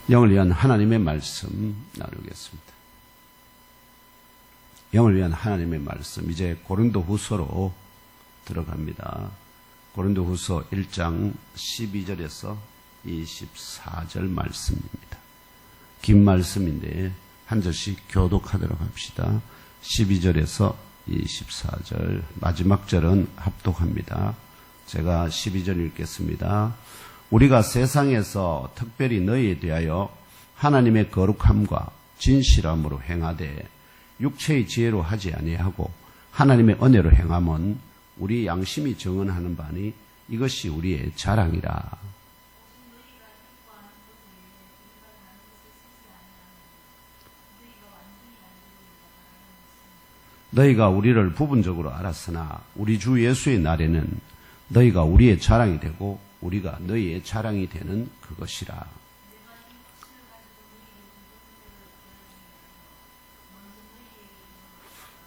영을 위한 하나님의 말씀 나누겠습니다. 영을 위한 하나님의 말씀, 이제 고린도후서로 들어갑니다. 고린도후서 1장 12절에서 24절 말씀입니다. 긴 말씀인데 한 절씩 교독하도록 합시다. 12절에서 24절, 마지막 절은 합독합니다. 제가 12절 읽겠습니다. 우리가 세상에서 특별히 너희에 대하여 하나님의 거룩함과 진실함으로 행하되 육체의 지혜로 하지 아니하고 하나님의 은혜로 행함은 우리 양심이 정언하는 바니 이것이 우리의 자랑이라. 너희가 우리를 부분적으로 알았으나 우리 주 예수의 날에는 너희가 우리의 자랑이 되고 우리가 너희의 자랑이 되는 그것이라.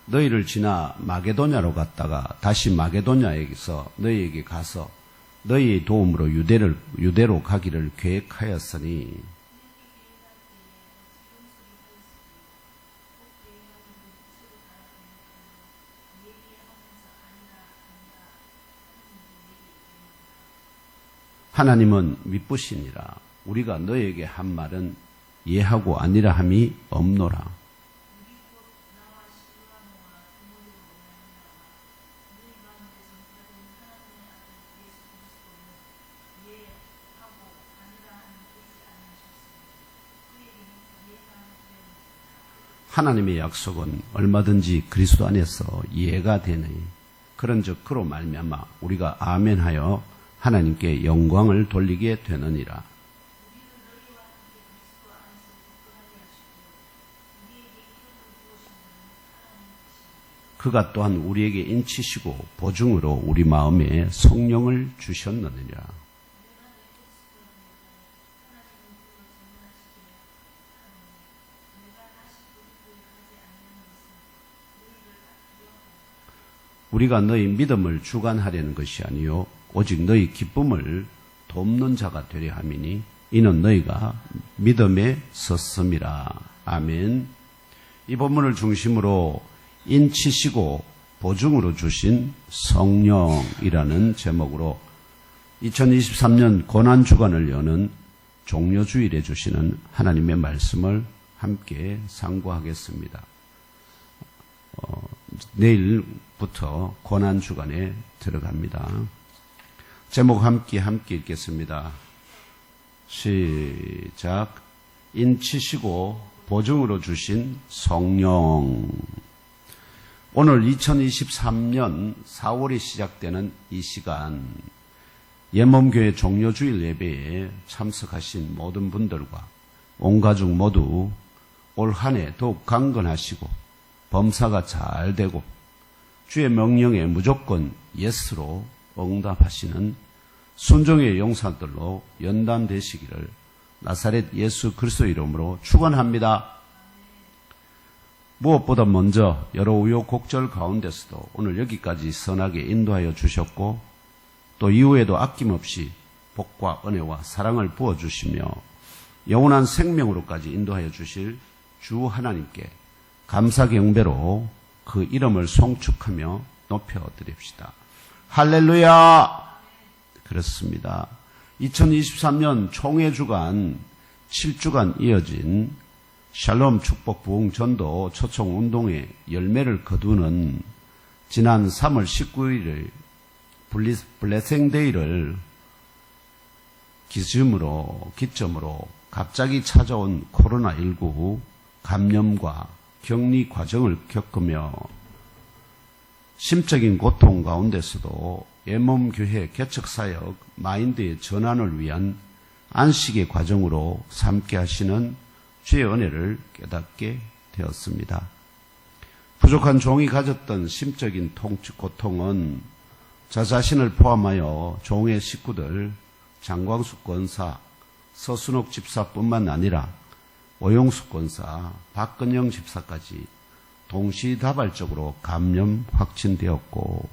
너희를 지나 마게도냐로 갔다가 다시 마게도냐에서 너희에게 가서 너희의 도움으로 유대로 가기를 계획하였으니 하나님은 미쁘시니라. 우리가 너희에게 한 말은 예하고 아니라 함이 없노라. 하나님의 약속은 얼마든지 그리스도 안에서 이해가 되니 그런즉 그로 말미암아 우리가 아멘하여 하나님께 영광을 돌리게 되느니라. 그가 또한 우리에게 인치시고 보증으로 우리 마음에 성령을 주셨느니라. 우리가 너희 믿음을 주관하려는 것이 아니요 오직 너희 기쁨을 돕는 자가 되려 함이니 이는 너희가 믿음에 섰음이라. 아멘. 이 본문을 중심으로 인치시고 보증으로 주신 성령이라는 제목으로 2023년 고난주간을 여는 종료주일에 주시는 하나님의 말씀을 함께 상고하겠습니다. 내일부터 고난주간에 들어갑니다. 제목 함께 읽겠습니다. 시작. 인치시고 보증으로 주신 성령. 오늘 2023년 4월이 시작되는 이 시간 예몸교회 종료주일 예배에 참석하신 모든 분들과 온 가족 모두 올 한 해 더욱 강건하시고 범사가 잘 되고 주의 명령에 무조건 예스로 응답하시는 순종의 용사들로 연단되시기를 나사렛 예수 그리스도 이름으로 축원합니다. 무엇보다 먼저 여러 우여곡절 가운데서도 오늘 여기까지 선하게 인도하여 주셨고 또 이후에도 아낌없이 복과 은혜와 사랑을 부어주시며 영원한 생명으로까지 인도하여 주실 주 하나님께 감사 경배로 그 이름을 송축하며 높여드립시다. 할렐루야! 그렇습니다. 2023년 총회주간 7주간 이어진 샬롬 축복 부흥 전도 초청 운동의 열매를 거두는 지난 3월 19일을 블레싱데이를 기점으로 갑자기 찾아온 코로나19 감염과 격리 과정을 겪으며 심적인 고통 가운데서도 예몸교회 개척사역 마인드의 전환을 위한 안식의 과정으로 삼게 하시는 주의 은혜를 깨닫게 되었습니다. 부족한 종이 가졌던 심적인 고통은 저 자신을 포함하여 종의 식구들 장광숙 권사, 서순옥 집사뿐만 아니라 오용숙 권사, 박근영 집사까지 동시다발적으로 감염 확진되었고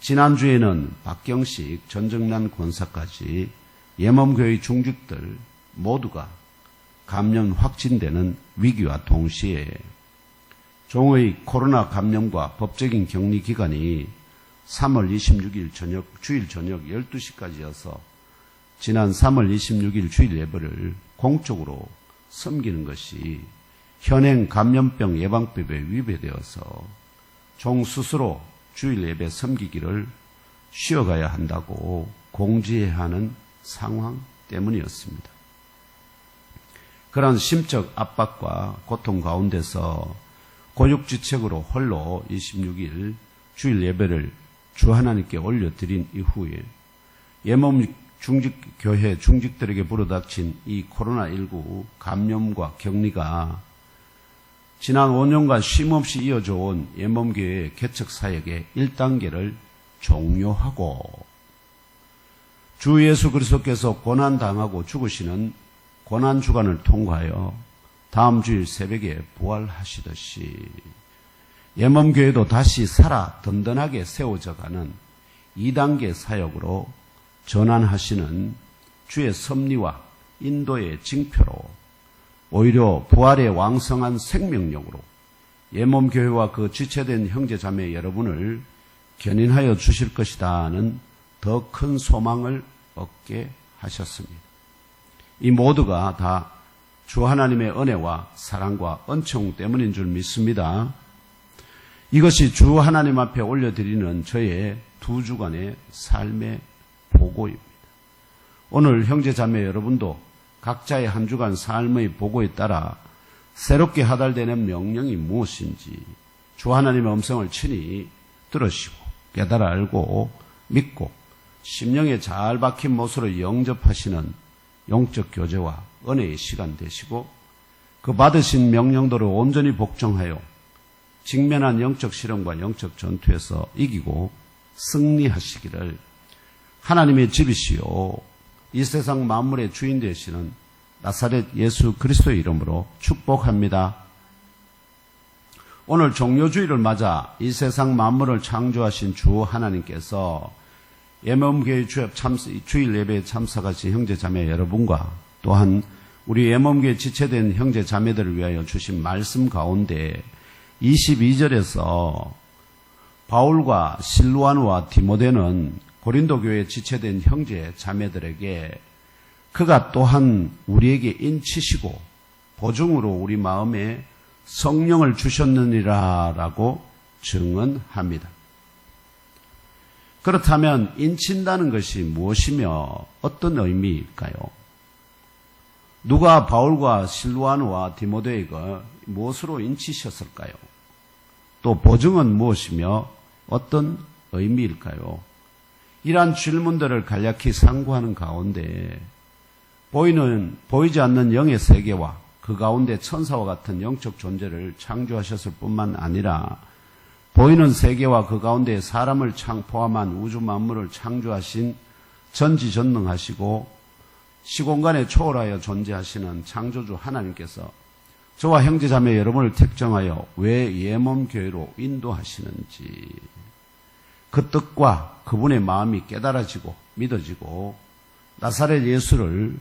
지난주에는 박경식 전정난 권사까지 예몸교회 중직들 모두가 감염 확진되는 위기와 동시에 종의 코로나 감염과 법적인 격리 기간이 3월 26일 주일 저녁 12시까지여서 지난 3월 26일 주일 예배를 공적으로 섬기는 것이 현행 감염병 예방법에 위배되어서 종 스스로 주일 예배 섬기기를 쉬어가야 한다고 공지해야 하는 상황 때문이었습니다. 그러한 심적 압박과 고통 가운데서 고육지책으로 홀로 26일 주일 예배를 주 하나님께 올려드린 이후에 예몸 교회 중직들에게 불어닥친 이 코로나19 감염과 격리가 지난 5년간 쉼없이 이어져 온 예몸교회의 개척 사역의 1단계를 종료하고 주 예수 그리스도께서 고난당하고 죽으시는 고난주간을 통과하여 다음 주일 새벽에 부활하시듯이 예몸교회도 다시 살아 든든하게 세워져가는 2단계 사역으로 전환하시는 주의 섭리와 인도의 징표로 오히려 부활의 왕성한 생명력으로 예몸교회와 그 지체된 형제자매 여러분을 견인하여 주실 것이다는 더 큰 소망을 얻게 하셨습니다. 이 모두가 다 주 하나님의 은혜와 사랑과 은총 때문인 줄 믿습니다. 이것이 주 하나님 앞에 올려드리는 저의 2주간의 삶의 보고입니다. 오늘 형제자매 여러분도 각자의 한 주간 삶의 보고에 따라 새롭게 하달되는 명령이 무엇인지 주 하나님의 음성을 친히 들으시고 깨달아 알고 믿고 심령에 잘 박힌 못으로 영접하시는 영적 교제와 은혜의 시간 되시고 그 받으신 명령도를 온전히 복종하여 직면한 영적 실험과 영적 전투에서 이기고 승리하시기를 하나님의 집이시요 이 세상 만물의 주인 되시는 나사렛 예수 그리스도의 이름으로 축복합니다. 오늘 종료주일을 맞아 이 세상 만물을 창조하신 주 하나님께서 예몸교회 주일 예배에 참석하신 형제자매 여러분과 또한 우리 예몸교회 지체된 형제자매들을 위하여 주신 말씀 가운데 22절에서 바울과 실루아누와 디모데는 고린도 교회에 지체된 형제 자매들에게 그가 또한 우리에게 인치시고 보증으로 우리 마음에 성령을 주셨느니라라고 증언합니다. 그렇다면 인친다는 것이 무엇이며 어떤 의미일까요? 누가 바울과 실루아누와 디모데에게 무엇으로 인치셨을까요? 또 보증은 무엇이며 어떤 의미일까요? 이러한 질문들을 간략히 상고하는 가운데 보이지 않는 영의 세계와 그 가운데 천사와 같은 영적 존재를 창조하셨을 뿐만 아니라 보이는 세계와 그 가운데 사람을 포함한 우주 만물을 창조하신 전지전능하시고 시공간에 초월하여 존재하시는 창조주 하나님께서 저와 형제자매 여러분을 택정하여 왜 예몸교회로 인도하시는지 그 뜻과 그분의 마음이 깨달아지고 믿어지고 나사렛 예수를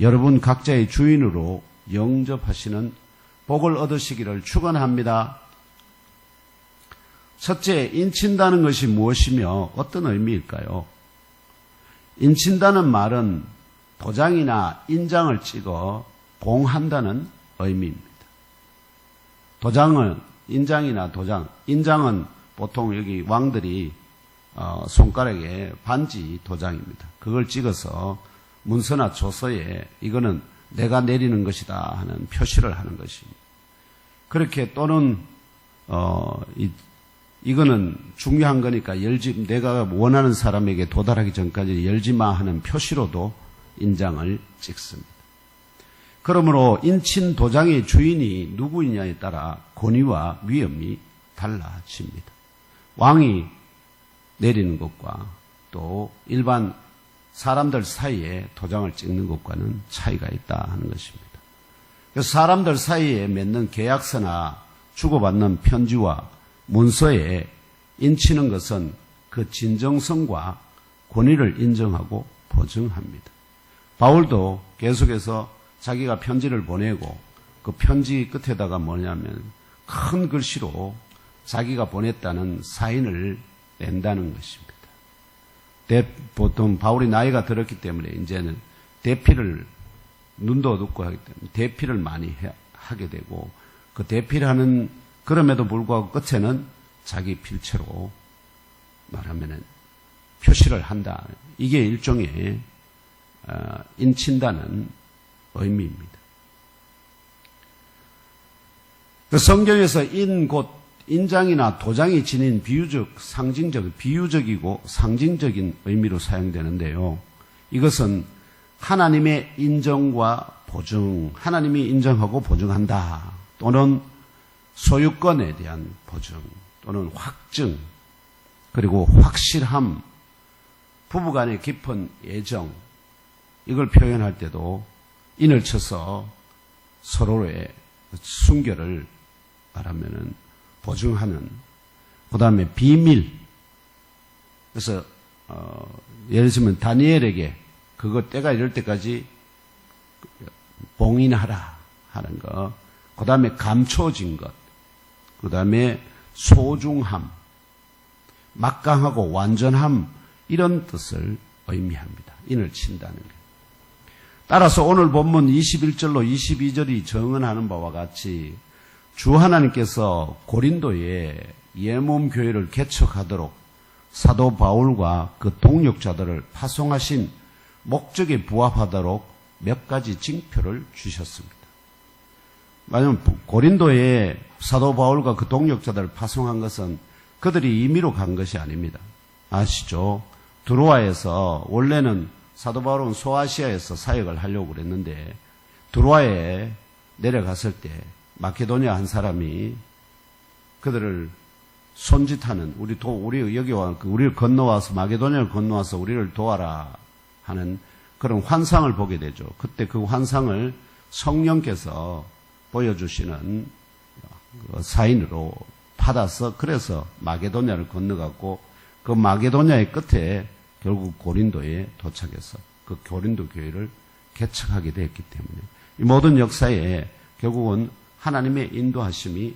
여러분 각자의 주인으로 영접하시는 복을 얻으시기를 축원합니다. 첫째, 인친다는 것이 무엇이며 어떤 의미일까요? 인친다는 말은 도장이나 인장을 찍어 봉한다는 의미입니다. 도장은 인장이나 도장, 인장은 보통 여기 왕들이 손가락에 반지 도장입니다. 그걸 찍어서 문서나 조서에 이거는 내가 내리는 것이다 하는 표시를 하는 것입니다. 그렇게 또는 이거는 중요한 거니까 내가 원하는 사람에게 도달하기 전까지 열지 마 하는 표시로도 인장을 찍습니다. 그러므로 인친 도장의 주인이 누구이냐에 따라 권위와 위엄이 달라집니다. 왕이 내리는 것과 또 일반 사람들 사이에 도장을 찍는 것과는 차이가 있다 하는 것입니다. 그래서 사람들 사이에 맺는 계약서나 주고받는 편지와 문서에 인치는 것은 그 진정성과 권위를 인정하고 보증합니다. 바울도 계속해서 자기가 편지를 보내고 그 편지 끝에다가 뭐냐면 큰 글씨로 자기가 보냈다는 사인을 낸다는 것입니다. 보통 바울이 나이가 들었기 때문에 이제는 대피를 눈도 어둡고 하기 때문에 대피를 많이 하게 되고 그 대피를 하는 그럼에도 불구하고 끝에는 자기 필체로 말하면은 표시를 한다. 이게 일종의 인친다는 의미입니다. 그 성경에서 곧 인장이나 도장이 지닌 비유적이고 상징적인 의미로 사용되는데요. 이것은 하나님의 인정과 보증, 하나님이 인정하고 보증한다. 또는 소유권에 대한 보증, 또는 확증, 그리고 확실함, 부부간의 깊은 애정, 이걸 표현할 때도 인을 쳐서 서로의 순결을 말하면은 보증하는, 그 다음에 비밀. 그래서, 예를 들면 다니엘에게 그거 때가 이럴 때까지 봉인하라 하는 것, 그 다음에 감춰진 것, 그 다음에 소중함, 막강하고 완전함, 이런 뜻을 의미합니다. 인을 친다는 것. 따라서 오늘 본문 21절로 22절이 정언하는 바와 같이 주 하나님께서 고린도에 예몸 교회를 개척하도록 사도 바울과 그 동역자들을 파송하신 목적에 부합하도록 몇 가지 징표를 주셨습니다. 왜냐하면 고린도에 사도 바울과 그 동역자들을 파송한 것은 그들이 임의로 간 것이 아닙니다. 아시죠? 드로아에서 원래는 사도 바울은 소아시아에서 사역을 하려고 그랬는데 드로아에 내려갔을 때 마케도니아 한 사람이 그들을 손짓하는 우리 여기 와 우리를 건너와서 마케도니아를 건너와서 우리를 도와라 하는 그런 환상을 보게 되죠. 그때 그 환상을 성령께서 보여주시는 사인으로 받아서 그래서 마게도냐를 건너갔고 그 마게도냐의 끝에 결국 고린도에 도착해서 그 고린도 교회를 개척하게 되었기 때문에 이 모든 역사에 결국은 하나님의 인도하심이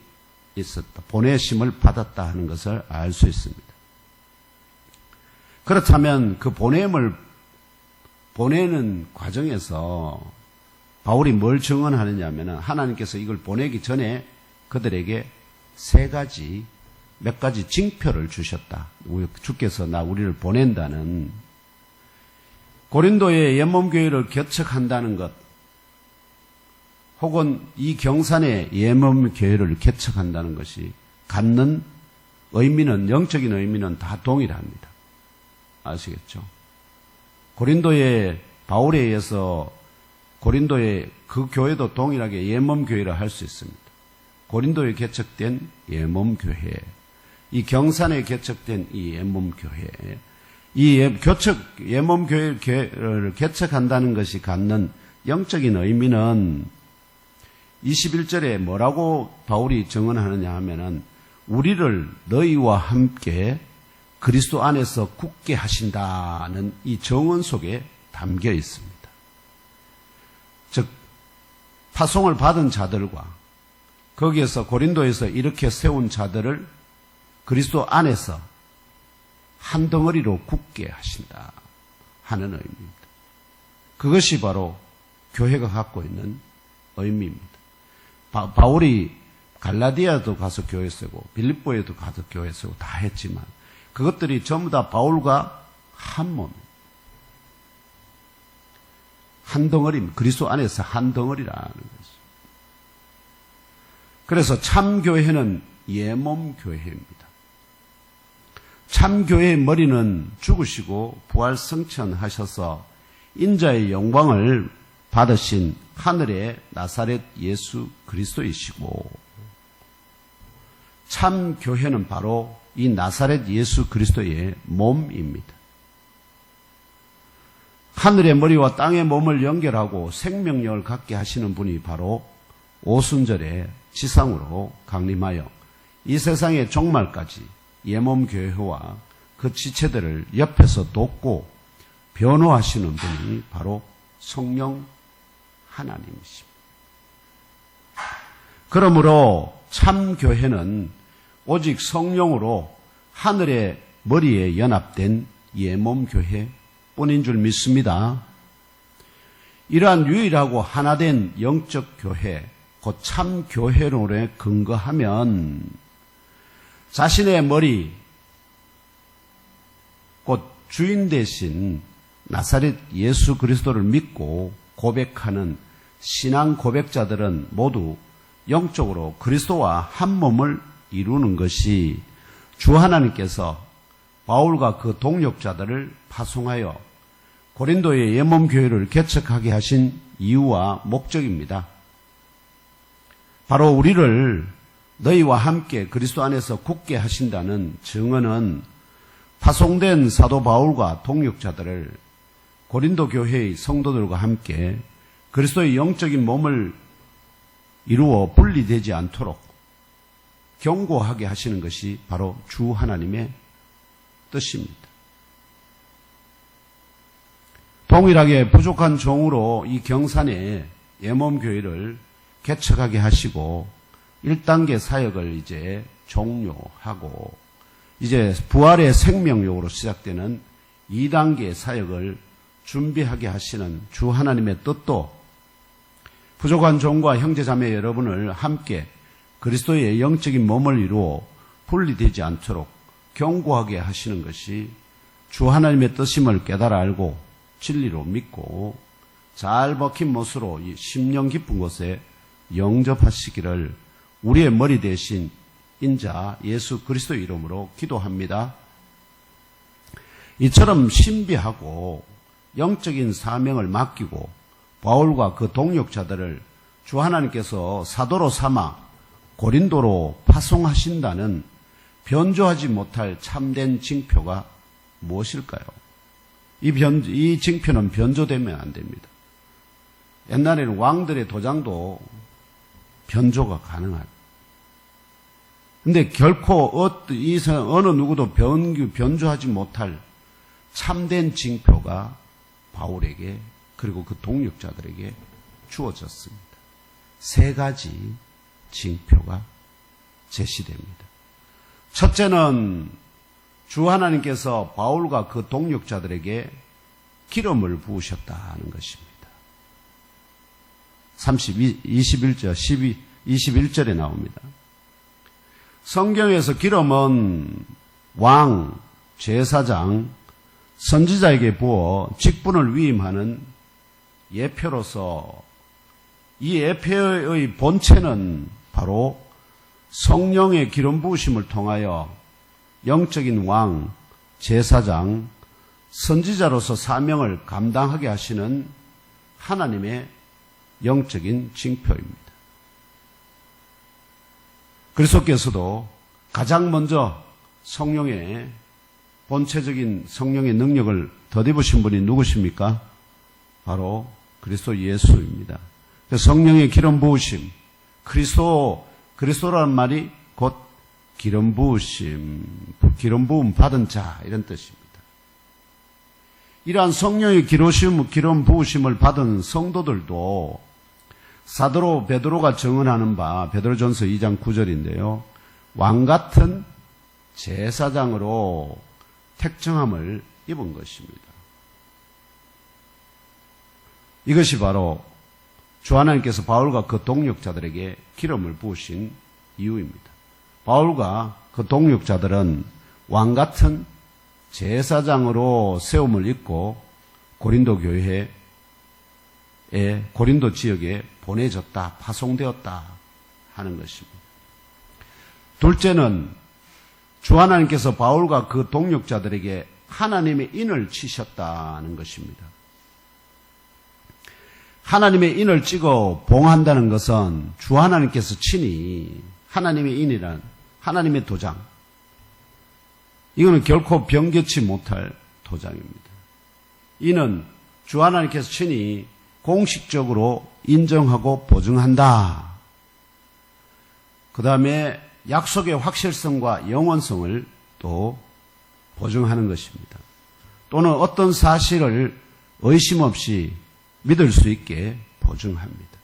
있었다. 보내심을 받았다 하는 것을 알 수 있습니다. 그렇다면 그 보내는 과정에서 바울이 뭘 증언하느냐 하면 하나님께서 이걸 보내기 전에 그들에게 몇 가지 징표를 주셨다. 주께서 우리를 보낸다는, 고린도의 예몸교회를 개척한다는 것, 혹은 이 경산의 예몸교회를 개척한다는 것이 갖는 의미는, 영적인 의미는 다 동일합니다. 아시겠죠? 고린도의 바울에 의해서 고린도의 그 교회도 동일하게 예몸교회를 할 수 있습니다. 고린도에 개척된 예몸교회, 이 경산에 개척된 이 예몸교회, 이 예몸교회를 개척한다는 것이 갖는 영적인 의미는 21절에 뭐라고 바울이 증언하느냐 하면은 우리를 너희와 함께 그리스도 안에서 굳게 하신다는 이 정언 속에 담겨 있습니다. 즉 파송을 받은 자들과 거기에서 고린도에서 이렇게 세운 자들을 그리스도 안에서 한 덩어리로 굳게 하신다 하는 의미입니다. 그것이 바로 교회가 갖고 있는 의미입니다. 바울이 갈라디아도 가서 교회 세고 빌립보에도 가서 교회 세고 다 했지만 그것들이 전부 다 바울과 한 몸, 한 덩어리입니다. 그리스도 안에서 한 덩어리라는 것이죠. 그래서 참교회는 예몸교회입니다. 참교회의 머리는 죽으시고 부활승천하셔서 인자의 영광을 받으신 하늘의 나사렛 예수 그리스도이시고, 참교회는 바로 이 나사렛 예수 그리스도의 몸입니다. 하늘의 머리와 땅의 몸을 연결하고 생명력을 갖게 하시는 분이 바로 오순절에 지상으로 강림하여 이 세상의 종말까지 예몸교회와 그 지체들을 옆에서 돕고 변호하시는 분이 바로 성령 하나님이십니다. 그러므로 참 교회는 오직 성령으로 하늘의 머리에 연합된 예몸 교회뿐인 줄 믿습니다. 이러한 유일하고 하나된 영적 교회, 곧 참 교회론에 근거하면 자신의 머리, 곧 주인 되신 나사렛 예수 그리스도를 믿고 고백하는 신앙 고백자들은 모두 영적으로 그리스도와 한 몸을 이루는 것이 주 하나님께서 바울과 그 동역자들을 파송하여 고린도의 예몸 교회를 개척하게 하신 이유와 목적입니다. 바로 우리를 너희와 함께 그리스도 안에서 굳게 하신다는 증언은 파송된 사도 바울과 동역자들을 고린도 교회의 성도들과 함께 그리스도의 영적인 몸을 이루어 분리되지 않도록 경고하게 하시는 것이 바로 주 하나님의 뜻입니다. 동일하게 부족한 종으로 이 경산의 예몸교회를 개척하게 하시고 1단계 사역을 이제 종료하고 이제 부활의 생명력으로 시작되는 2단계 사역을 준비하게 하시는 주 하나님의 뜻도 부족한 종과 형제자매 여러분을 함께 그리스도의 영적인 몸을 이루어 분리되지 않도록 경고하게 하시는 것이 주 하나님의 뜻임을 깨달아 알고 진리로 믿고 잘 먹힌 못으로 이 심령 깊은 곳에 영접하시기를 우리의 머리 대신 인자 예수 그리스도의 이름으로 기도합니다. 이처럼 신비하고 영적인 사명을 맡기고 바울과 그 동역자들을 주 하나님께서 사도로 삼아 고린도로 파송하신다는 변조하지 못할 참된 징표가 무엇일까요? 이 징표는 변조되면 안 됩니다. 옛날에는 왕들의 도장도 변조가 가능합니다. 근데 결코 어느 누구도 변조하지 못할 참된 징표가 바울에게 그리고 그 동역자들에게 주어졌습니다. 3가지 징표가 제시됩니다. 첫째는 주 하나님께서 바울과 그 동역자들에게 기름을 부으셨다는 것입니다. 21절에 나옵니다. 성경에서 기름은 왕, 제사장, 선지자에게 부어 직분을 위임하는 예표로서 이 예표의 본체는 바로 성령의 기름 부으심을 통하여 영적인 왕, 제사장, 선지자로서 사명을 감당하게 하시는 하나님의 영적인 징표입니다. 그리스도께서도 가장 먼저 성령의 본체적인 성령의 능력을 덧입으신 분이 누구십니까? 바로 그리스도 예수입니다. 성령의 기름 부으심, 그리스도라는 말이 곧 기름 부으심, 기름 부음 받은 자 이런 뜻입니다. 이러한 성령의 기름 부으심을 받은 성도들도 사도 베드로가 증언하는 바 베드로전서 2장 9절인데요. 왕같은 제사장으로 택정함을 입은 것입니다. 이것이 바로 주 하나님께서 바울과 그 동역자들에게 기름을 부으신 이유입니다. 바울과 그 동역자들은 왕같은 제사장으로 세움을 입고 고린도 교회에 고린도 지역에 보내졌다, 파송되었다 하는 것입니다. 둘째는 주 하나님께서 바울과 그 동역자들에게 하나님의 인을 치셨다는 것입니다. 하나님의 인을 찍어 봉한다는 것은 주 하나님께서 친히 하나님의 인이란 하나님의 도장, 이거는 결코 변개치 못할 도장입니다. 이는 주 하나님께서 친히 공식적으로 인정하고 보증한다. 그 다음에 약속의 확실성과 영원성을 또 보증하는 것입니다. 또는 어떤 사실을 의심 없이 믿을 수 있게 보증합니다.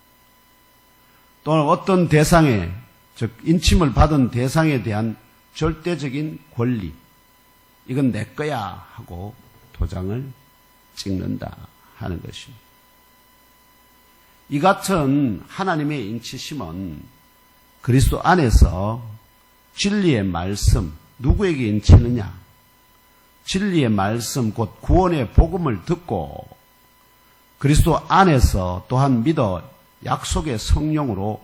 또는 어떤 대상에, 즉 인침을 받은 대상에 대한 절대적인 권리, 이건 내 거야 하고 도장을 찍는다 하는 것입니다. 이 같은 하나님의 인치심은 그리스도 안에서 진리의 말씀, 누구에게 인치느냐? 진리의 말씀, 곧 구원의 복음을 듣고 그리스도 안에서 또한 믿어 약속의 성령으로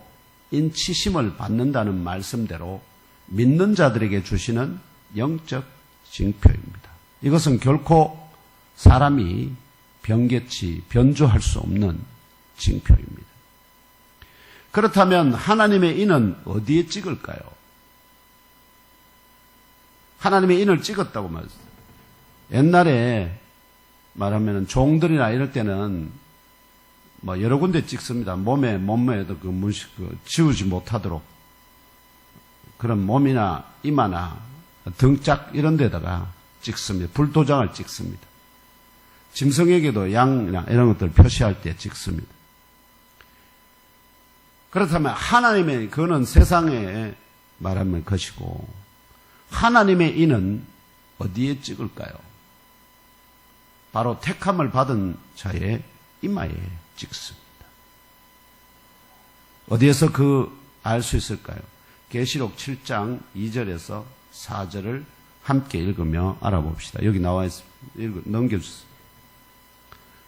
인치심을 받는다는 말씀대로 믿는 자들에게 주시는 영적 징표입니다. 이것은 결코 사람이 변개치, 변조할 수 없는 징표입니다. 그렇다면 하나님의 인은 어디에 찍을까요? 하나님의 인을 찍었다고 말했어요. 옛날에 말하면 종들이나 이럴 때는 뭐 여러 군데 찍습니다. 몸매에도 그 문신, 지우지 못하도록 그런 몸이나 이마나 등짝 이런 데다가 찍습니다. 불도장을 찍습니다. 짐승에게도 양이나 이런 것들 표시할 때 찍습니다. 그렇다면 하나님의, 그거는 세상에 말하면 것이고, 하나님의 인은 어디에 찍을까요? 바로 택함을 받은 자의 이마에 찍습니다. 어디에서 알 수 있을까요? 계시록 7장 2절에서 4절을 함께 읽으며 알아봅시다. 여기 나와 있습니다. 넘겨주세요.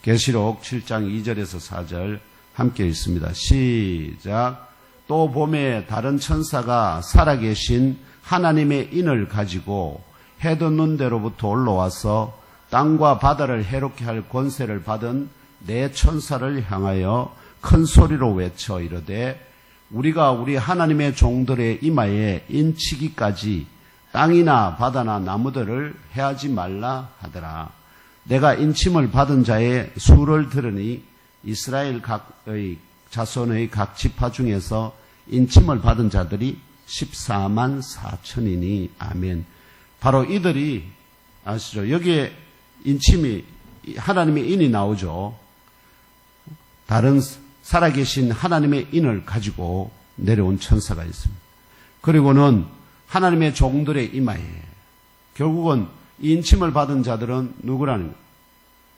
계시록 7장 2절에서 4절 함께 읽습니다. 시작. 또 봄에 다른 천사가 살아계신 하나님의 인을 가지고 해 돋는 데로부터 올라와서 땅과 바다를 해롭게 할 권세를 받은 네 천사를 향하여 큰 소리로 외쳐 이르되 우리가 우리 하나님의 종들의 이마에 인치기까지 땅이나 바다나 나무들을 해하지 말라 하더라. 내가 인침을 받은 자의 수를 들으니 이스라엘 각의 자손의 각 지파 중에서 인침을 받은 자들이 14만 4천이니 아멘. 바로 이들이 아시죠? 여기에 인침이 하나님의 인이 나오죠. 다른 살아계신 하나님의 인을 가지고 내려온 천사가 있습니다. 그리고는 하나님의 종들의 이마에 결국은 이 인침을 받은 자들은 누구라는 거예요?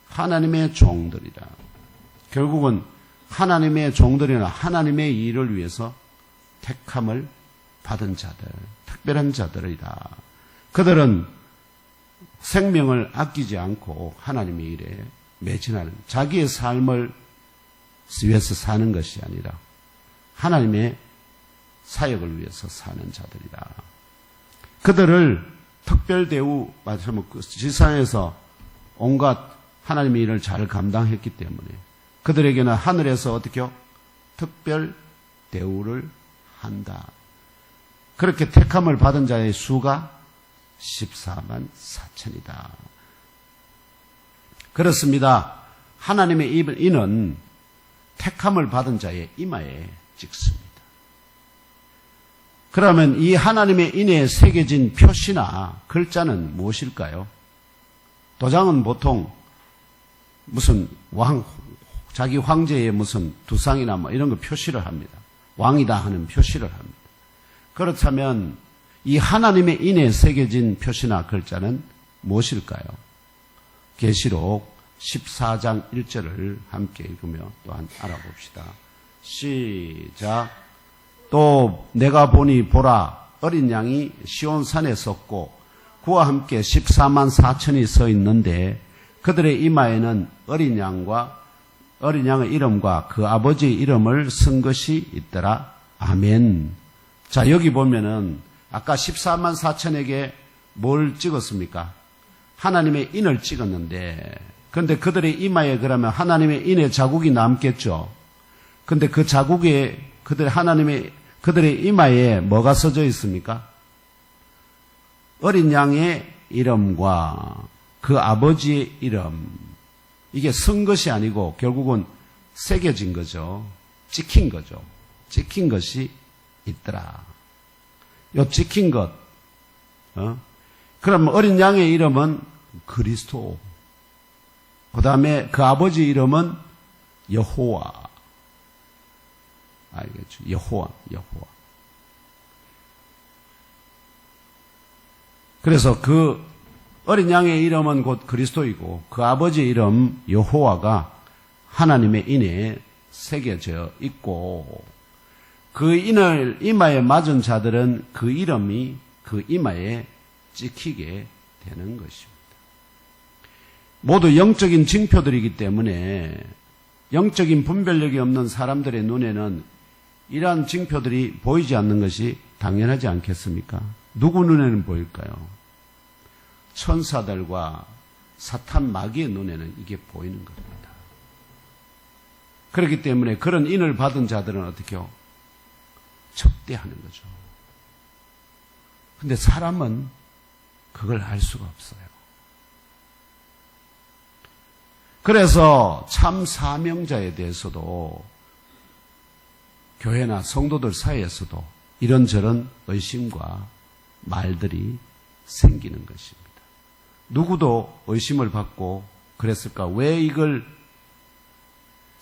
하나님의 종들이라. 결국은 하나님의 종들이나 하나님의 일을 위해서 택함을 받은 자들, 특별한 자들이다. 그들은 생명을 아끼지 않고 하나님의 일에 매진하는, 자기의 삶을 위해서 사는 것이 아니라 하나님의 사역을 위해서 사는 자들이다. 그들을 특별 대우, 말하자면 지상에서 온갖 하나님의 일을 잘 감당했기 때문에 그들에게는 하늘에서 어떻게요? 특별 대우를 한다. 그렇게 택함을 받은 자의 수가 14만 4천이다. 그렇습니다. 하나님의 인은 택함을 받은 자의 이마에 찍습니다. 그러면 이 하나님의 인에 새겨진 표시나 글자는 무엇일까요? 도장은 보통 무슨 자기 황제의 무슨 두상이나 뭐 이런 거 표시를 합니다. 왕이다 하는 표시를 합니다. 그렇다면 이 하나님의 인에 새겨진 표시나 글자는 무엇일까요? 계시록 14장 1절을 함께 읽으며 또한 알아봅시다. 시작. 또 내가 보니 보라 어린 양이 시온산에 섰고 그와 함께 14만 4천이 서 있는데 그들의 이마에는 어린 양의 이름과 그 아버지의 이름을 쓴 것이 있더라. 아멘. 자, 여기 보면은 아까 14만 4천에게 뭘 찍었습니까? 하나님의 인을 찍었는데, 근데 그들의 이마에 그러면 하나님의 인의 자국이 남겠죠. 근데 그 자국에 그들의 이마에 뭐가 써져 있습니까? 어린 양의 이름과 그 아버지의 이름. 이게 쓴 것이 아니고 결국은 새겨진 거죠. 찍힌 거죠. 찍힌 것이 있더라. 요 찍힌 것. 그럼 어린 양의 이름은 그리스도. 그 다음에 그 아버지 이름은 여호와. 알겠죠? 여호와. 그래서 그 어린 양의 이름은 곧 그리스도이고 그 아버지의 이름 여호와가 하나님의 인에 새겨져 있고 그 인을 이마에 맞은 자들은 그 이름이 그 이마에 찍히게 되는 것입니다. 모두 영적인 징표들이기 때문에 영적인 분별력이 없는 사람들의 눈에는 이러한 징표들이 보이지 않는 것이 당연하지 않겠습니까? 누구 눈에는 보일까요? 천사들과 사탄 마귀의 눈에는 이게 보이는 겁니다. 그렇기 때문에 그런 인을 받은 자들은 어떻게 해요? 접대하는 거죠. 근데 사람은 그걸 알 수가 없어요. 그래서 참 사명자에 대해서도 교회나 성도들 사이에서도 이런저런 의심과 말들이 생기는 것입니다. 누구도 의심을 받고 그랬을까? 왜 이걸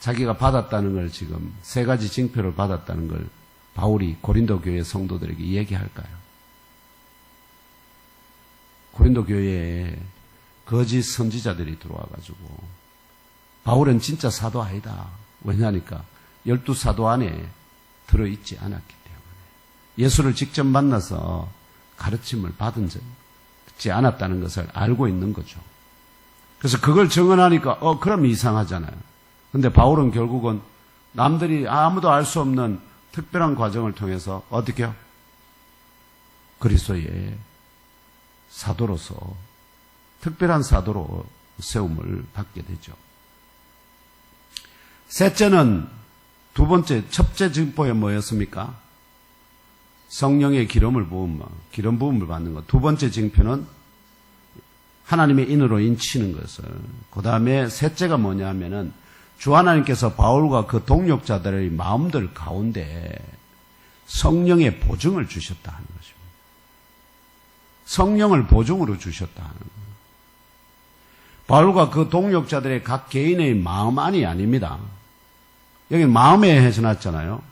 자기가 받았다는 걸 지금 세 가지 징표를 받았다는 걸 바울이 고린도 교회 성도들에게 얘기할까요? 고린도 교회에 거짓 선지자들이 들어와가지고 바울은 진짜 사도 아니다. 왜냐하니까 12사도 안에 들어있지 않았기 때문에 예수를 직접 만나서 가르침을 받지 않았다는 것을 알고 있는 거죠. 그래서 그걸 증언하니까 그럼 이상하잖아요. 근데 바울은 결국은 남들이 아무도 알 수 없는 특별한 과정을 통해서 어떻게요? 그리스도의 사도로서 특별한 사도로 세움을 받게 되죠. 셋째는 첫째 징표에 뭐였습니까? 성령의 기름 부음을 받는 것. 두 번째 징표는 하나님의 인으로 인치는 것을. 그 다음에 셋째가 뭐냐 하면은 주 하나님께서 바울과 그 동역자들의 마음들 가운데 성령의 보증을 주셨다 하는 것입니다. 성령을 보증으로 주셨다 하는 거예요. 바울과 그 동역자들의 각 개인의 마음안이 아닙니다. 여기 마음에 해서놨잖아요.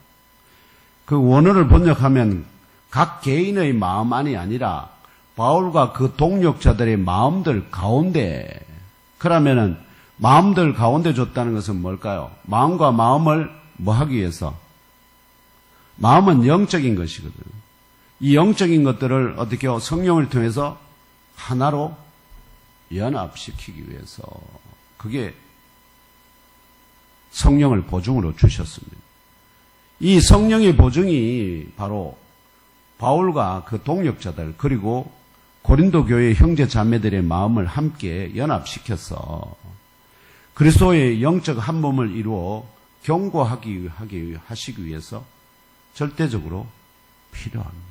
그 원어를 번역하면 각 개인의 마음안이 아니라 바울과 그 동역자들의 마음들 가운데, 그러면은 마음들 가운데 줬다는 것은 뭘까요? 마음과 마음을 뭐 하기 위해서? 마음은 영적인 것이거든요. 이 영적인 것들을 어떻게 성령을 통해서 하나로 연합시키기 위해서 그게 성령을 보증으로 주셨습니다. 이 성령의 보증이 바로 바울과 그 동역자들 그리고 고린도 교회 형제 자매들의 마음을 함께 연합시켜서 그리스도의 영적 한 몸을 이루어 하시기 위해서 절대적으로 필요합니다.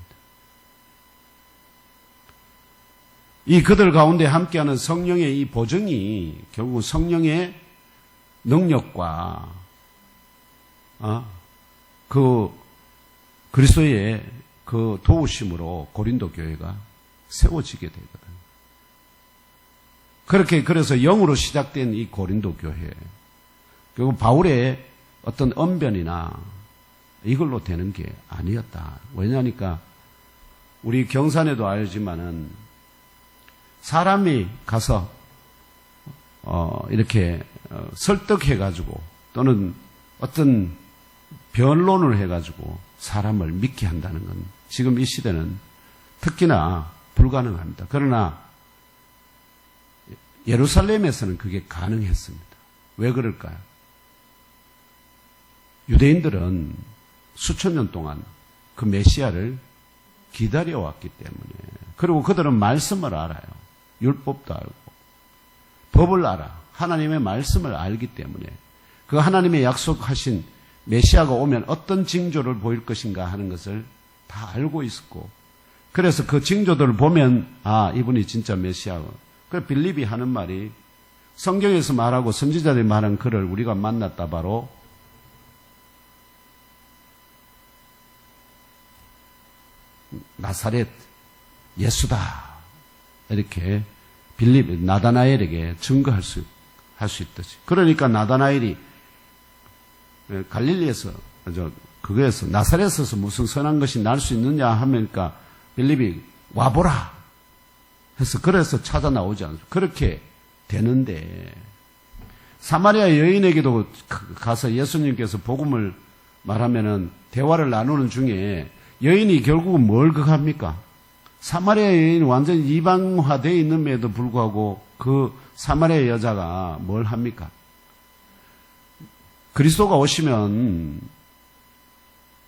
이 그들 가운데 함께하는 성령의 이 보증이 결국 성령의 능력과 그 그리스도의 그 도우심으로 고린도 교회가 세워지게 되거든요. 그래서 영으로 시작된 이 고린도 교회, 결국 바울의 어떤 언변이나 이걸로 되는 게 아니었다. 왜냐하니까 우리 경산에도 알지만은 사람이 가서 이렇게 설득해가지고 또는 어떤 변론을 해가지고 사람을 믿게 한다는 건 지금 이 시대는 특히나 불가능합니다. 그러나 예루살렘에서는 그게 가능했습니다. 왜 그럴까요? 유대인들은 수천 년 동안 그 메시아를 기다려왔기 때문에, 그리고 그들은 말씀을 알아요. 율법도 알고 법을 알아. 하나님의 말씀을 알기 때문에 그 하나님의 약속하신 메시아가 오면 어떤 징조를 보일 것인가 하는 것을 다 알고 있었고, 그래서 그 징조들을 보면 이분이 진짜 메시아고. 그 빌립이 하는 말이 성경에서 말하고 선지자들이 말한 그를 우리가 만났다 바로 나사렛 예수다. 이렇게 빌립 나다나엘에게 증거할 수 있듯이. 그러니까 나다나엘이 갈릴리에서 그거에서 나사렛에서 무슨 선한 것이 날 수 있느냐 하니까 빌립이 와보라 해서 그래서 찾아 나오지 않습니까? 그렇게 되는데 사마리아 여인에게도 가서 예수님께서 복음을 말하면은 대화를 나누는 중에 여인이 결국은 뭘 그합니까? 사마리아 여인이 완전히 이방화되어 있는데도 불구하고 그 사마리아 여자가 뭘 합니까? 그리스도가 오시면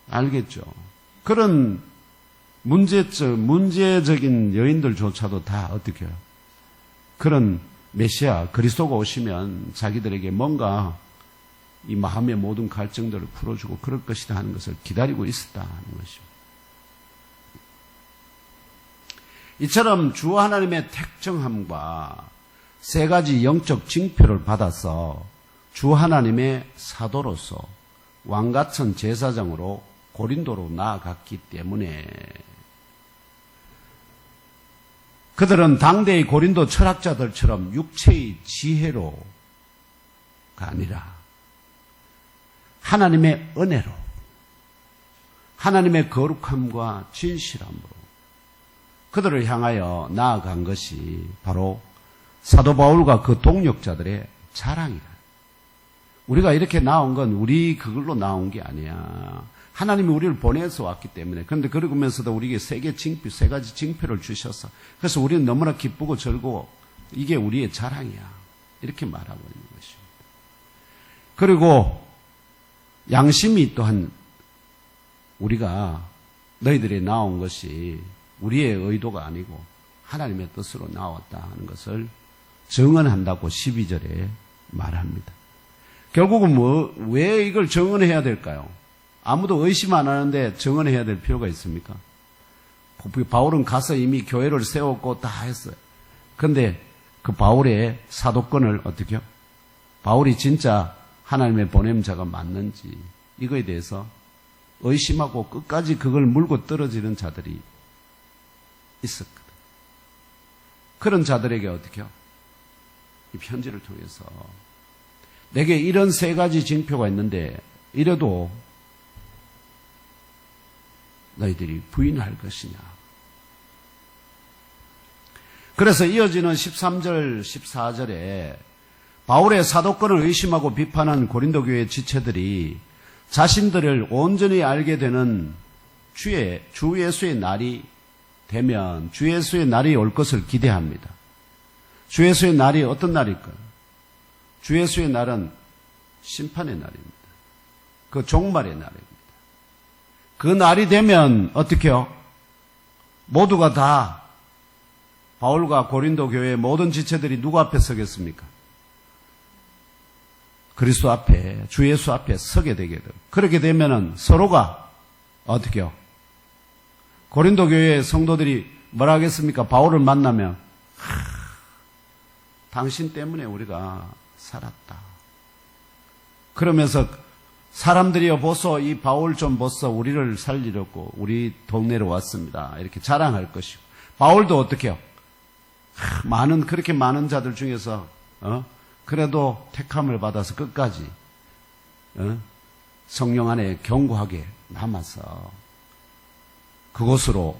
알겠죠. 그런 문제적인 여인들조차도 다 어떻게 해요? 그런 메시아 그리스도가 오시면 자기들에게 뭔가 이 마음의 모든 갈증들을 풀어주고 그럴 것이다 하는 것을 기다리고 있었다는 것입니다. 이처럼 주 하나님의 택정함과 세 가지 영적 징표를 받아서 주 하나님의 사도로서 왕같은 제사장으로 고린도로 나아갔기 때문에 그들은 당대의 고린도 철학자들처럼 육체의 지혜로가 아니라 하나님의 은혜로 하나님의 거룩함과 진실함으로 그들을 향하여 나아간 것이 바로 사도 바울과 그 동역자들의 자랑이라. 우리가 이렇게 나온 건 우리 그걸로 나온 게 아니야. 하나님이 우리를 보내서 왔기 때문에. 그런데 그러면서도 우리에게 세 가지 징표를 주셔서 그래서 우리는 너무나 기쁘고 즐거워. 이게 우리의 자랑이야. 이렇게 말하고 있는 것입니다. 그리고 양심이 또한 우리가 너희들이 나온 것이 우리의 의도가 아니고 하나님의 뜻으로 나왔다 하는 것을 증언한다고 12절에 말합니다. 결국은 왜 이걸 증언해야 될까요? 아무도 의심 안 하는데 증언해야 될 필요가 있습니까? 바울은 가서 이미 교회를 세웠고 다 했어요. 그런데 그 바울의 사도권을 어떻게 해요? 바울이 진짜 하나님의 보냄자가 맞는지 이거에 대해서 의심하고 끝까지 그걸 물고 떨어지는 자들이 있었거든. 그런 자들에게 어떻게 해요? 이 편지를 통해서 내게 이런 세 가지 징표가 있는데 이래도 너희들이 부인할 것이냐. 그래서 이어지는 13절, 14절에 바울의 사도권을 의심하고 비판한 고린도 교회 지체들이 자신들을 온전히 알게 되는 주 예수의 날이 되면 주 예수의 날이 올 것을 기대합니다. 주 예수의 날이 어떤 날일까요? 주 예수의 날은 심판의 날입니다. 그 종말의 날입니다. 그 날이 되면 어떻게 해요? 모두가 다 바울과 고린도 교회의 모든 지체들이 누구 앞에 서겠습니까? 그리스도 앞에, 주 예수 앞에 서게 되게 돼요. 그렇게 되면은 서로가 어떻게 해요? 고린도 교회의 성도들이 뭐라 하겠습니까? 바울을 만나면 당신 때문에 우리가 살았다. 그러면서 사람들이여 보소, 이 바울 좀 보소, 우리를 살리려고 우리 동네로 왔습니다. 이렇게 자랑할 것이고, 바울도 어떻게 해요? 그렇게 많은 자들 중에서 그래도 택함을 받아서 끝까지 성령 안에 견고하게 남아서 그곳으로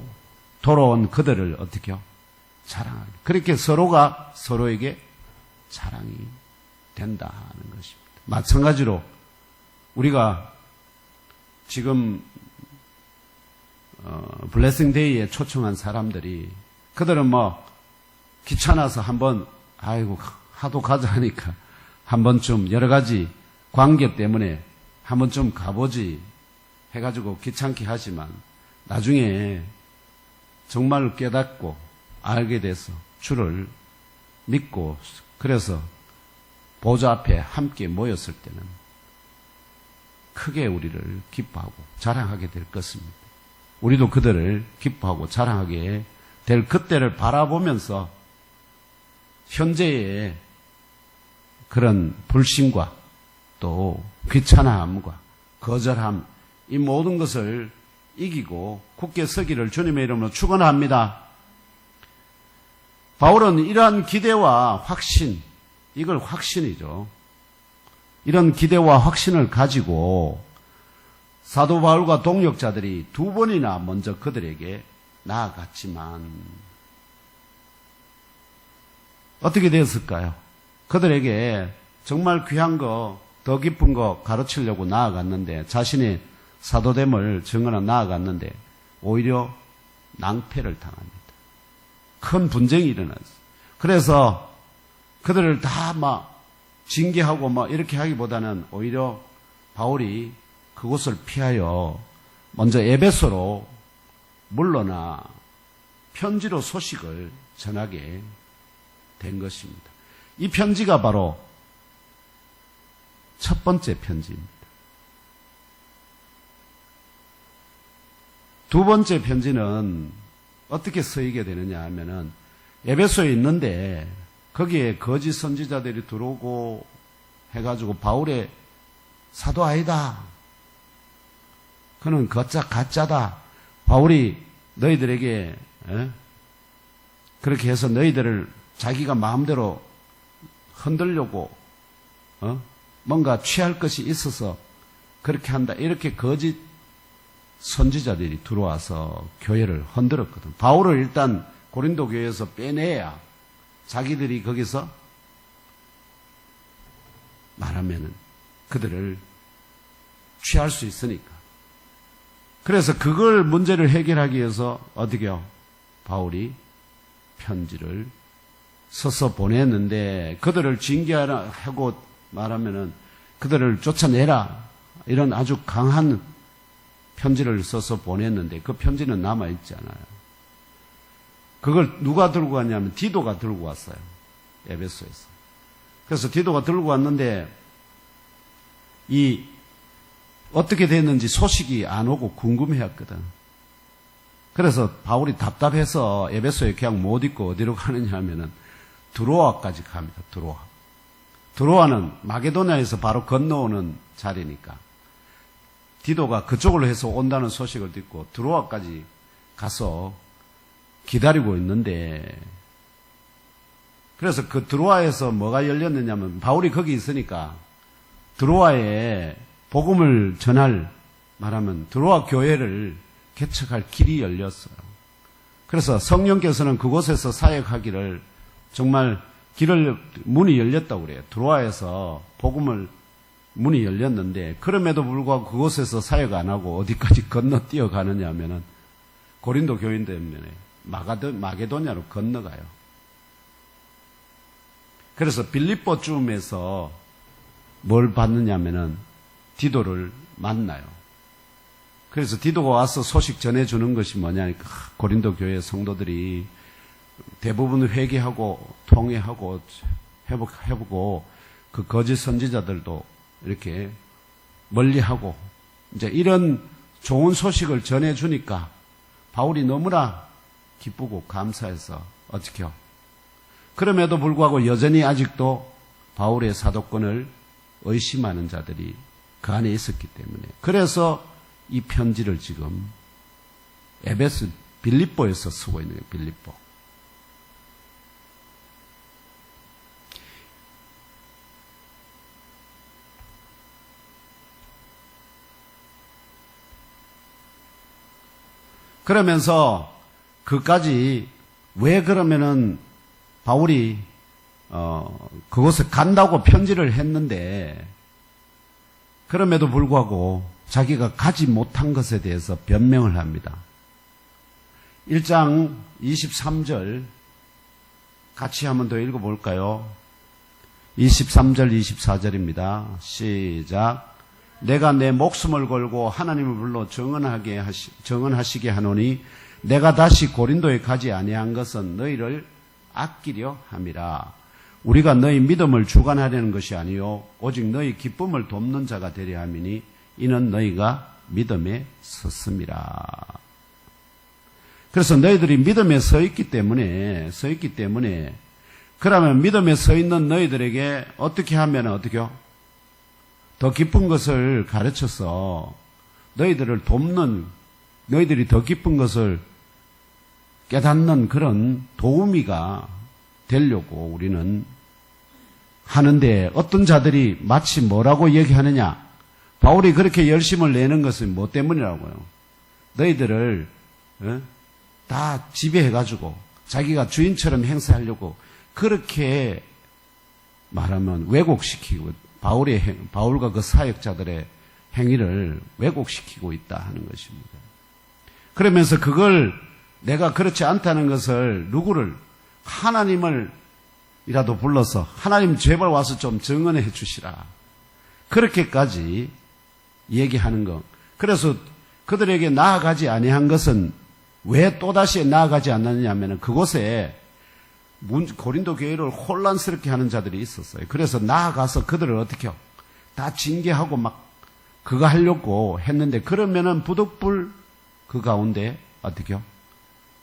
돌아온 그들을 어떻게 해요? 자랑하게. 그렇게 서로가 서로에게 자랑이 된다 하는 것입니다. 마찬가지로 우리가 지금 블레싱 데이에 초청한 사람들이 그들은 귀찮아서 한번 하도 가자 하니까 한 번쯤 여러 가지 관계 때문에 한 번쯤 가보지 해가지고 귀찮게 하지만 나중에 정말 깨닫고 알게 돼서 주를 믿고 그래서 보좌 앞에 함께 모였을 때는 크게 우리를 기뻐하고 자랑하게 될 것입니다. 우리도 그들을 기뻐하고 자랑하게 될 그때를 바라보면서 현재의 그런 불신과 또 귀찮아함과 거절함 이 모든 것을 이기고 굳게 서기를 주님의 이름으로 축원합니다. 바울은 이러한 기대와 확신, 이걸 확신이죠. 이런 기대와 확신을 가지고 사도 바울과 동역자들이 두 번이나 먼저 그들에게 나아갔지만 어떻게 되었을까요? 그들에게 정말 귀한 거, 더 깊은 거 가르치려고 나아갔는데, 자신의 사도됨을 증언하러 나아갔는데 오히려 낭패를 당합니다. 큰 분쟁이 일어났어요. 그래서 그들을 다 막 징계하고 막 이렇게 하기보다는 오히려 바울이 그곳을 피하여 먼저 에베소로 물러나 편지로 소식을 전하게 된 것입니다. 이 편지가 바로 첫 번째 편지입니다. 두 번째 편지는 어떻게 쓰이게 되느냐 하면은 에베소에 있는데 거기에 거짓 선지자들이 들어오고 해가지고 바울의 사도 아니다. 그는 가짜다. 바울이 너희들에게 그렇게 해서 너희들을 자기가 마음대로 흔들려고 뭔가 취할 것이 있어서 그렇게 한다. 이렇게 거짓 선지자들이 들어와서 교회를 흔들었거든. 바울을 일단 고린도 교회에서 빼내야 자기들이 거기서 말하면은 그들을 취할 수 있으니까. 그래서 그걸 문제를 해결하기 위해서 어떻게요? 바울이 편지를 써서 보냈는데 그들을 징계하고 말하면은 그들을 쫓아내라. 이런 아주 강한 편지를 써서 보냈는데 그 편지는 남아있지 않아요. 그걸 누가 들고 왔냐면 디도가 들고 왔어요. 에베소에서. 그래서 디도가 들고 왔는데 어떻게 됐는지 소식이 안 오고 궁금해했거든. 그래서 바울이 답답해서 에베소에 그냥 못 있고 어디로 가느냐 하면은 드로아까지 갑니다. 드로아는 마게도냐에서 바로 건너오는 자리니까 디도가 그쪽으로 해서 온다는 소식을 듣고 드로아까지 가서 기다리고 있는데, 그래서 그 드로아에서 뭐가 열렸느냐면 바울이 거기 있으니까 드로아에 복음을 전할, 말하면 드로아 교회를 개척할 길이 열렸어요. 그래서 성령께서는 그곳에서 사역하기를 정말 문이 열렸다고 그래요. 드로아에서 복음을 문이 열렸는데 그럼에도 불구하고 그곳에서 사역 안 하고 어디까지 건너뛰어 가느냐 하면은 고린도 교인들 때문에 마게도냐로 건너가요. 그래서 빌립보쯤에서 뭘 받느냐면은 디도를 만나요. 그래서 디도가 와서 소식 전해주는 것이 뭐냐니까 고린도 교회 성도들이 대부분 회개하고 통회하고 회복하고 그 거짓 선지자들도 이렇게 멀리하고 이제 이런 좋은 소식을 전해주니까 바울이 너무나 기쁘고 감사해서 어떻게요? 그럼에도 불구하고 여전히 아직도 바울의 사도권을 의심하는 자들이 그 안에 있었기 때문에 그래서 이 편지를 지금 에베소 빌립보에서 쓰고 있는 거예요. 빌립보. 그러면서 그까지 왜 그러면은 바울이 그곳에 간다고 편지를 했는데 그럼에도 불구하고 자기가 가지 못한 것에 대해서 변명을 합니다. 1장 23절 같이 한번 더 읽어볼까요? 23절 24절입니다. 시작. 내가 내 목숨을 걸고 하나님을 불러 정언하시게 하노니 내가 다시 고린도에 가지 아니한 것은 너희를 아끼려 함이라. 우리가 너희 믿음을 주관하려는 것이 아니요 오직 너희 기쁨을 돕는 자가 되려 함이니 이는 너희가 믿음에 섰음이라. 그래서 너희들이 믿음에 서 있기 때문에 그러면 믿음에 서 있는 너희들에게 어떻게 하면 어떻게요? 더 깊은 것을 가르쳐서 너희들을 돕는, 너희들이 더 깊은 것을 깨닫는 그런 도우미가 되려고 우리는 하는데 어떤 자들이 마치 뭐라고 얘기하느냐? 바울이 그렇게 열심을 내는 것은 뭐 때문이라고요? 너희들을 다 지배해가지고 자기가 주인처럼 행세하려고 그렇게 말하면 왜곡시키고 바울과 그 사역자들의 행위를 왜곡시키고 있다 하는 것입니다. 그러면서 그걸 내가 그렇지 않다는 것을 누구를 하나님을 이라도 불러서 하나님 제발 와서 좀 증언해 주시라. 그렇게까지 얘기하는 것. 그래서 그들에게 나아가지 아니한 것은 왜 또다시 나아가지 않느냐 하면 그곳에 고린도 교회를 혼란스럽게 하는 자들이 있었어요. 그래서 나아가서 그들을 어떻게 다 징계하고 막 그거 하려고 했는데 그러면은 부득불 그 가운데 어떻게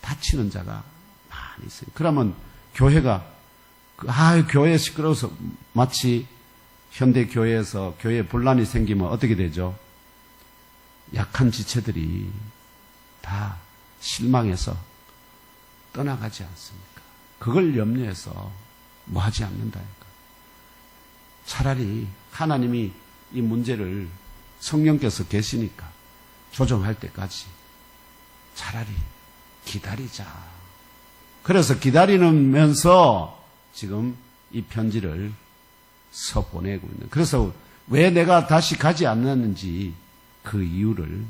다치는 자가 많이 있어요. 그러면 교회가 교회 시끄러워서 마치 현대 교회에서 교회 분란이 생기면 어떻게 되죠? 약한 지체들이 다 실망해서 떠나가지 않습니까? 그걸 염려해서 뭐 하지 않는다니까. 차라리 하나님이 이 문제를 성령께서 계시니까 조정할 때까지 차라리 기다리자. 그래서 기다리면서 지금 이 편지를 써보내고 있는. 그래서 왜 내가 다시 가지 않았는지 그 이유를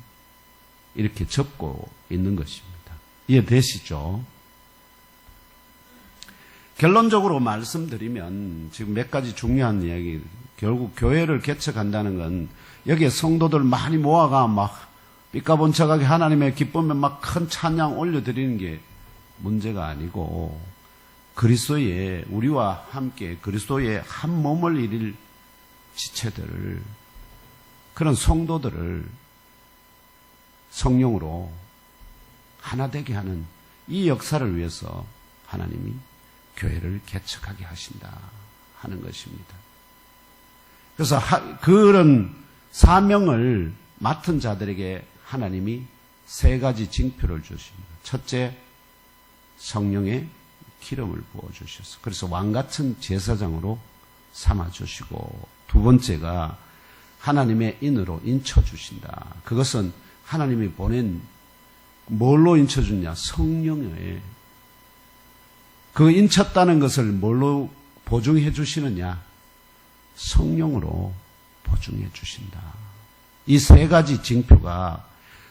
이렇게 적고 있는 것입니다. 이해되시죠? 결론적으로 말씀드리면 지금 몇 가지 중요한 이야기. 결국 교회를 개척한다는 건 여기에 성도들 많이 모아가 막 삐까번쩍하게 하나님의 기쁨에 막 큰 찬양 올려드리는 게 문제가 아니고 그리스도의 우리와 함께 그리스도의 한 몸을 이룰 지체들을 그런 성도들을 성령으로 하나 되게 하는 이 역사를 위해서 하나님이 교회를 개척하게 하신다 하는 것입니다. 그래서 그런 사명을 맡은 자들에게 하나님이 세 가지 징표를 주십니다. 첫째, 성령의 기름을 부어주셔서 그래서 왕같은 제사장으로 삼아주시고 두 번째가 하나님의 인으로 인쳐주신다. 그것은 하나님이 보낸 뭘로 인쳐주냐? 성령에 그 인쳤다는 것을 뭘로 보증해 주시느냐? 성령으로 보증해 주신다. 이 세 가지 징표가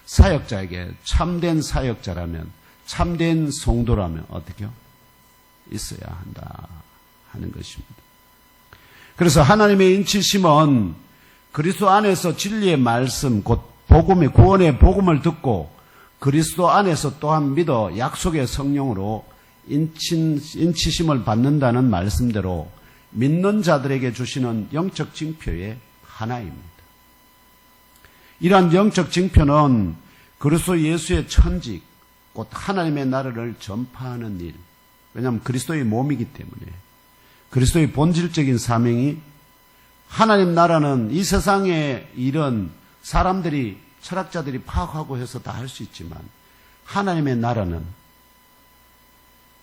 사역자에게 참된 사역자라면 참된 성도라면 어떻게요? 있어야 한다 하는 것입니다. 그래서 하나님의 인치심은 그리스도 안에서 진리의 말씀 곧 복음의 구원의 복음을 듣고 그리스도 안에서 또한 믿어 약속의 성령으로 인치심을 받는다는 말씀대로 믿는 자들에게 주시는 영적 징표의 하나입니다. 이러한 영적 징표는 그리스도 예수의 천직, 곧 하나님의 나라를 전파하는 일, 왜냐하면 그리스도의 몸이기 때문에 그리스도의 본질적인 사명이 하나님 나라는 이 세상의 일은 사람들이 철학자들이 파악하고 해서 다 할 수 있지만 하나님의 나라는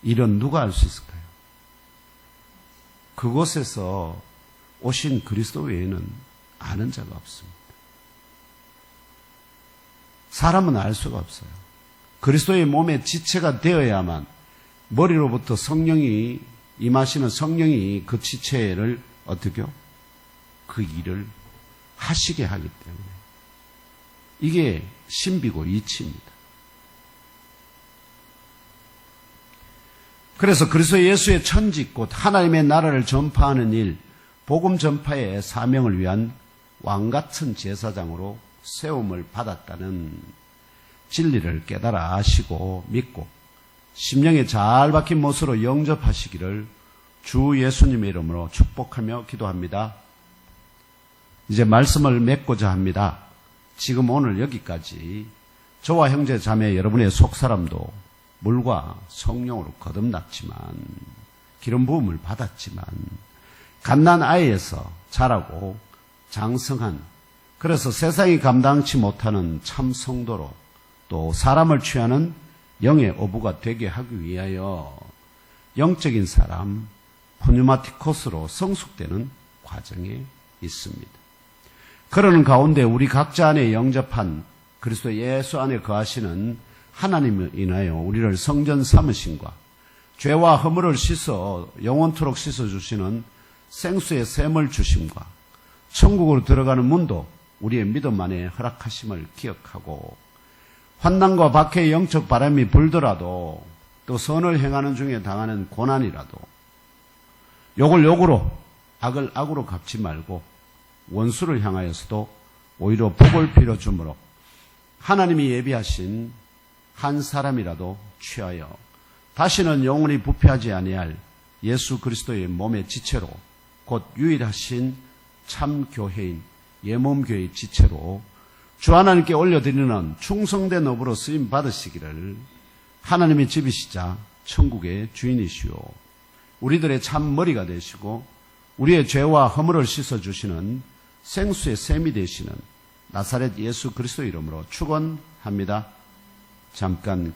일은 누가 할 수 있을까요? 그곳에서 오신 그리스도 외에는 아는 자가 없습니다. 사람은 알 수가 없어요. 그리스도의 몸의 지체가 되어야만 머리로부터 성령이 임하시는 성령이 그 지체를 어떻게요? 그 일을 하시게 하기 때문에 이게 신비고 이치입니다. 그래서 그리스도 예수의 천직 곧 하나님의 나라를 전파하는 일, 복음 전파의 사명을 위한 왕같은 제사장으로 세움을 받았다는 진리를 깨달아 아시고 믿고 심령에 잘 박힌 못으로 영접하시기를 주 예수님의 이름으로 축복하며 기도합니다. 이제 말씀을 맺고자 합니다. 지금 오늘 여기까지 저와 형제 자매 여러분의 속사람도 물과 성령으로 거듭났지만 기름 부음을 받았지만 갓난 아이에서 자라고 장성한 그래서 세상이 감당치 못하는 참 성도로 또 사람을 취하는 영의 어부가 되게 하기 위하여 영적인 사람 푸뉴마티코스로 성숙되는 과정에 있습니다. 그러는 가운데 우리 각자 안에 영접한 그리스도 예수 안에 거하시는 하나님을 인하여 우리를 성전 삼으심과 죄와 허물을 씻어 영원토록 씻어주시는 생수의 샘을 주심과 천국으로 들어가는 문도 우리의 믿음 안에 허락하심을 기억하고 환난과 박해의 영적 바람이 불더라도 또 선을 행하는 중에 당하는 고난이라도 욕을 욕으로 악을 악으로 갚지 말고 원수를 향하여서도 오히려 복을 빌어주므로 하나님이 예비하신 한 사람이라도 취하여 다시는 영원히 부패하지 아니할 예수 그리스도의 몸의 지체로 곧 유일하신 참 교회인 예몸교회의 지체로 주 하나님께 올려드리는 충성된 업으로 쓰임 받으시기를 하나님의 집이시자 천국의 주인이시오 우리들의 참 머리가 되시고 우리의 죄와 허물을 씻어주시는 생수의 샘이 되시는 나사렛 예수 그리스도 이름으로 축원합니다. 잠깐